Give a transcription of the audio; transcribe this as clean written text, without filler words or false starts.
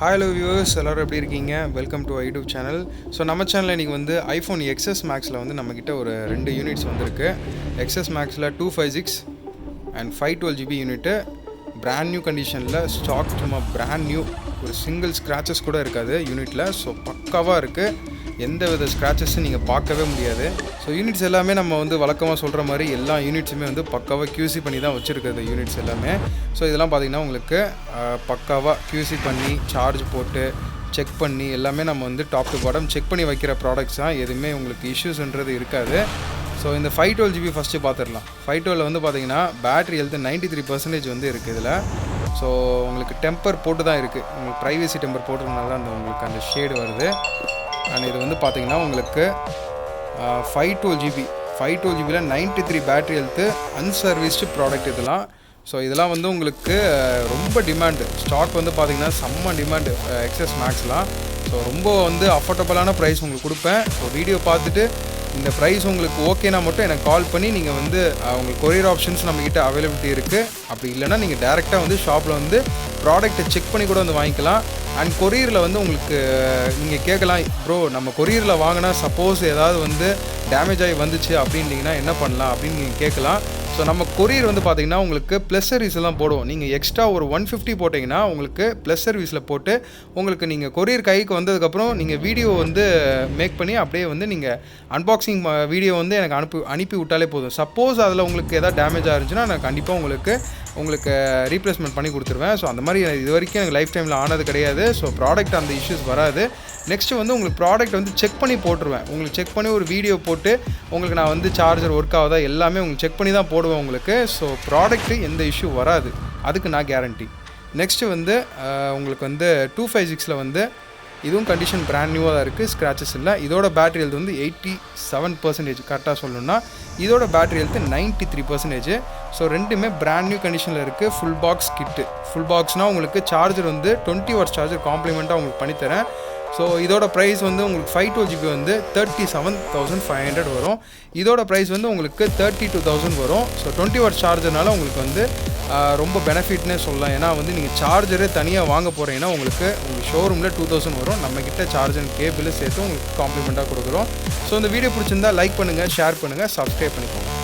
Hello viewers, எல்லோரும் எப்படி இருக்கீங்க? Welcome to YouTube channel. So நம்ம சேனலில் இன்றைக்கி வந்து ஐஃபோன் XS மேக்ஸில் வந்து நம்மக்கிட்ட ஒரு 2 யூனிட்ஸ் வந்திருக்கு. XS மேக்ஸில் 256 and 512 GB unit brand new கண்டிஷனில் ஸ்டாக், சும்மா பிராண்ட் நியூ, ஒரு சிங்கிள் ஸ்க்ராச்சஸ் கூட இருக்காது யூனிட்டில். ஸோ பக்காவாக இருக்குது, எந்த வித ஸ்க்ராச்சஸும் நீங்கள் பார்க்கவே முடியாது. ஸோ யூனிட்ஸ் எல்லாமே நம்ம வந்து வழக்கமாக சொல்கிற மாதிரி எல்லா யூனிட்ஸுமே வந்து பக்காவாக QC பண்ணி தான் வச்சுருக்குது யூனிட்ஸ் எல்லாமே. ஸோ இதெல்லாம் பார்த்திங்கன்னா உங்களுக்கு பக்காவாக QC பண்ணி சார்ஜ் போட்டு செக் பண்ணி எல்லாமே நம்ம வந்து டாப் டு பாட்டம் செக் பண்ணி வைக்கிற ப்ராடக்ட்ஸ் தான். எதுவுமே உங்களுக்கு இஷ்யூஸ்ன்றது இருக்காது. ஸோ இந்த 512 GB ஃபஸ்ட்டு பார்த்துடலாம். 512 வந்து பார்த்திங்கன்னா பேட்ரி ஹெல்த் 93% வந்து இருக்குது இதில். ஸோ உங்களுக்கு டெம்பர் போட்டு தான் இருக்குது, உங்களுக்கு ப்ரைவசி டெம்பர் போட்டுறதுனால அந்த உங்களுக்கு அந்த ஷேடு வருது. அண்ட் இது வந்து பார்த்திங்கன்னா உங்களுக்கு 512 GBயில் 93 பேட்ரி ஹெல்த்து, அன்சர்வீஸ்டு ப்ராடக்ட் இதெல்லாம். ஸோ இதெல்லாம் வந்து உங்களுக்கு ரொம்ப டிமாண்டு, ஸ்டாக் வந்து பார்த்திங்கன்னா செம்ம டிமாண்டு XS மேக்ஸ்லாம். ஸோ ரொம்ப வந்து அஃபோர்டபுளான ப்ரைஸ் உங்களுக்கு கொடுப்பேன். ஸோ வீடியோ பார்த்துட்டு இந்த ப்ரைஸ் உங்களுக்கு ஓகேனா மட்டும் எனக்கு கால் பண்ணி நீங்கள் வந்து உங்களுக்கு கொரியர் ஆப்ஷன்ஸ் நம்மக்கிட்ட அவைலபிலிட்டி இருக்குது. அப்படி இல்லைனா நீங்கள் டேரெக்டாக வந்து ஷாப்பில் வந்து ப்ராடக்ட்டை செக் பண்ணி கூட வந்து வாங்கிக்கலாம். அண்ட் கொரியரில் வந்து உங்களுக்கு நீங்கள் கேட்கலாம், ப்ரோ நம்ம கொரியரில் வாங்கினா சப்போஸ் ஏதாவது வந்து டேமேஜ் ஆகி வந்துச்சு அப்படின்னீங்கன்னா என்ன பண்ணலாம் அப்படின்னு நீங்கள் கேட்கலாம். ஸோ நம்ம கொரியர் வந்து பார்த்திங்கன்னா உங்களுக்கு ப்ளஸ் சர்வீஸ் எல்லாம் போடுவோம். நீங்கள் எக்ஸ்ட்ரா ஒரு 150 போட்டிங்கன்னா உங்களுக்கு ப்ளஸ் சர்வீஸில் போட்டு உங்களுக்கு நீங்கள் கொரியர் கைக்கு வந்ததுக்கப்புறம் நீங்கள் வீடியோ வந்து மேக் பண்ணி அப்படியே வந்து நீங்கள் அன்பாக்சிங் வீடியோ வந்து எனக்கு அனுப்பி விட்டாலே போதும். சப்போஸ் அதில் உங்களுக்கு எதாவது டேமேஜ் ஆகிருந்துச்சுன்னா நான் கண்டிப்பாக உங்களுக்கு ரீப்ளேஸ்மெண்ட் பண்ணி கொடுத்துருவேன். ஸோ அந்த மாதிரி இது வரைக்கும் எனக்கு லைஃப் டைமில் ஆனது கிடையாது. ஸோ ப்ராடக்ட் அந்த இஷ்யூஸ் வராது. நெக்ஸ்ட்டு வந்து உங்களுக்கு ப்ராடக்ட் வந்து செக் பண்ணி போட்டுருவேன். உங்களுக்கு செக் பண்ணி ஒரு வீடியோ போட்டு உங்களுக்கு நான் வந்து சார்ஜர் ஒர்க் ஆகுதா எல்லாமே உங்களுக்கு செக் பண்ணி தான் போடுவேன் உங்களுக்கு. ஸோ ப்ராடக்ட்டு எந்த இஷ்யூ வராது, அதுக்கு நான் கேரண்டி. நெக்ஸ்ட்டு வந்து உங்களுக்கு வந்து 256 வந்து இதுவும் கண்டிஷன் பிராண்ட் நியூவாக தான் இருக்குது, ஸ்க்ராச்சஸ் இல்லை. இதோட பேட்ரி ஹெல்த் வந்து 87% கரெக்டாக சொல்லணும்னா. இதோட பேட்ரி ஹெல்த் 93%. ஸோ ரெண்டுமே பிராண்ட் நியூ கண்டிஷனில் இருக்குது. ஃபுல் பாக்ஸ் கிட்டு, ஃபுல் பாக்ஸ்னால் உங்களுக்கு சார்ஜர் வந்து 20 வாட்ஸ் சார்ஜர் காம்ப்ளிமெண்ட்டாக உங்களுக்கு பண்ணித்தரேன். ஸோ இதோட ப்ரைஸ் வந்து உங்களுக்கு 512 GB வந்து 37,500 வரும். இதோட ப்ரைஸ் வந்து உங்களுக்கு 32,000 வரும். ஸோ 20 வாட்ஸ் சார்ஜர்னால உங்களுக்கு வந்து ரொம்ப பெனிஃபிட்னே சொல்லலாம். ஏன்னா வந்து நீங்கள் சார்ஜரே தனியாக வாங்க போகிறீங்கன்னா உங்களுக்கு ஷோரூமில் 2,000 வரும். நம்மக்கிட்ட சார்ஜர் கேபிள் சேர்த்து உங்களுக்கு காம்ப்ளிமெண்ட்டாக கொடுக்குறோம். ஸோ இந்த வீடியோ பிடிச்சிருந்தா லைக் பண்ணுங்கள், ஷேர் பண்ணுங்கள், சப்ஸ்கிரைப் பண்ணிக்கோங்க.